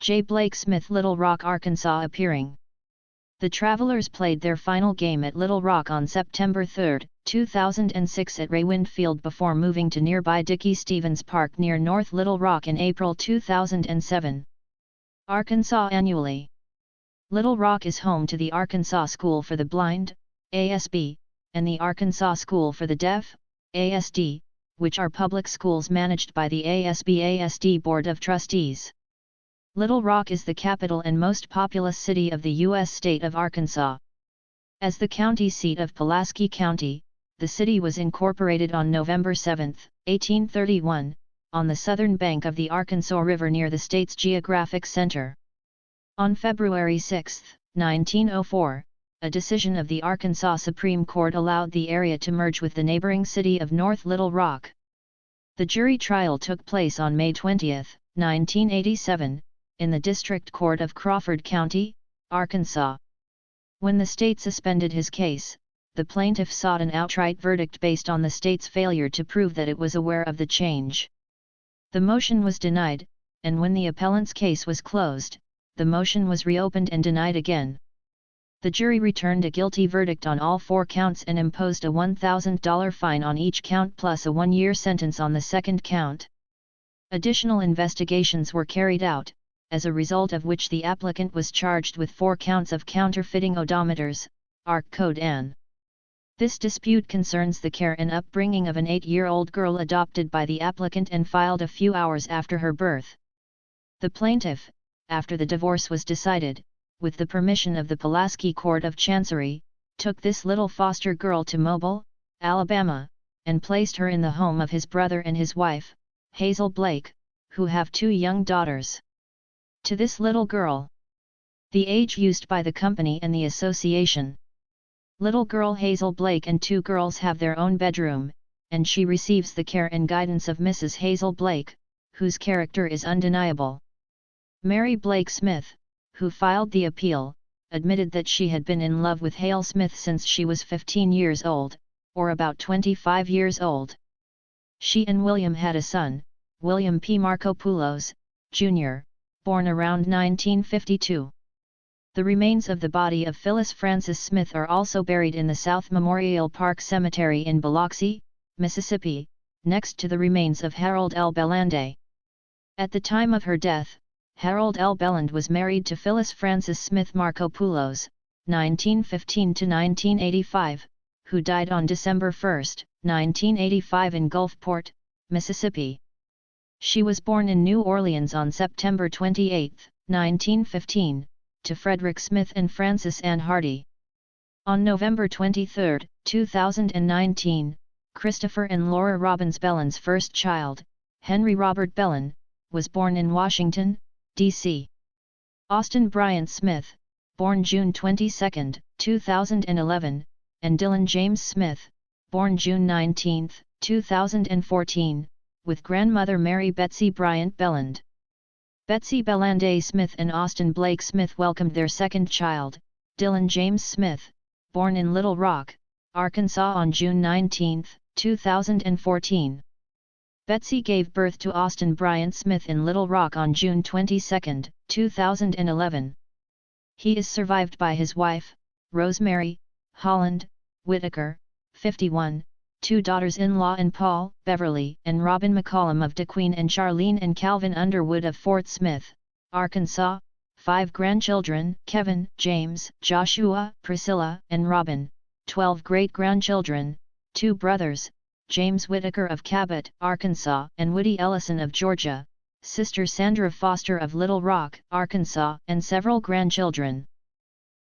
J. Blake Smith, Little Rock, Arkansas appearing. The Travelers played their final game at Little Rock on September 3, 2006 at Raywind Field before moving to nearby Dickey Stevens Park near North Little Rock in April 2007. Arkansas annually. Little Rock is home to the Arkansas School for the Blind, ASB, and the Arkansas School for the Deaf, ASD, which are public schools managed by the ASB-ASD Board of Trustees. Little Rock is the capital and most populous city of the U.S. state of Arkansas. As the county seat of Pulaski County, the city was incorporated on November 7, 1831, on the southern bank of the Arkansas River near the state's geographic center. On February 6, 1904, a decision of the Arkansas Supreme Court allowed the area to merge with the neighboring city of North Little Rock. The jury trial took place on May 20, 1987, in the District Court of Crawford County, Arkansas. When the state suspended his case, the plaintiff sought an outright verdict based on the state's failure to prove that it was aware of the change. The motion was denied, and when the appellant's case was closed, the motion was reopened and denied again. The jury returned a guilty verdict on all 4 counts and imposed a $1,000 fine on each count plus a 1-year sentence on the second count. Additional investigations were carried out, as a result of which the applicant was charged with 4 counts of counterfeiting odometers, ARC Code N. This dispute concerns the care and upbringing of an 8-year-old girl adopted by the applicant and filed a few hours after her birth. The plaintiff, after the divorce was decided, with the permission of the Pulaski Court of Chancery, took this little foster girl to Mobile, Alabama, and placed her in the home of his brother and his wife, Hazel Blake, who have 2 young daughters. To this little girl, the age used by the company and the association. Little girl Hazel Blake and 2 girls have their own bedroom, and she receives the care and guidance of Mrs. Hazel Blake, whose character is undeniable. Mary Blake Smith, who filed the appeal, admitted that she had been in love with Hale Smith since she was 15 years old, or about 25 years old. She and William had a son, William P. Markopoulos, Jr., born around 1952. The remains of the body of Phyllis Francis Smith are also buried in the South Memorial Park Cemetery in Biloxi, Mississippi, next to the remains of Harold L. Belande. At the time of her death, Harold L. Belland was married to Phyllis Francis Smith Markopoulos, 1915–1985, who died on December 1, 1985 in Gulfport, Mississippi. She was born in New Orleans on September 28, 1915, to Frederick Smith and Frances Ann Hardy. On November 23, 2019, Christopher and Laura Robbins Belland's first child, Henry Robert Belland, was born in Washington, D.C. Austin Bryant Smith, born June 22, 2011, and Dylan James Smith, born June 19, 2014, with grandmother Mary Betsy Bryant Belland. Betsy Belande Smith and Austin Blake Smith welcomed their second child, Dylan James Smith, born in Little Rock, Arkansas on June 19, 2014. Betsy gave birth to Austin Bryant Smith in Little Rock on June 22, 2011. He is survived by his wife, Rosemary Holland Whitaker, 51, 2 daughters-in-law and Paul, Beverly, and Robin McCollum of DeQueen and Charlene and Calvin Underwood of Fort Smith, Arkansas, 5 grandchildren, Kevin, James, Joshua, Priscilla, and Robin, 12 great-grandchildren, 2 brothers, James Whitaker of Cabot, Arkansas, and Woody Ellison of Georgia, sister Sandra Foster of Little Rock, Arkansas, and several grandchildren.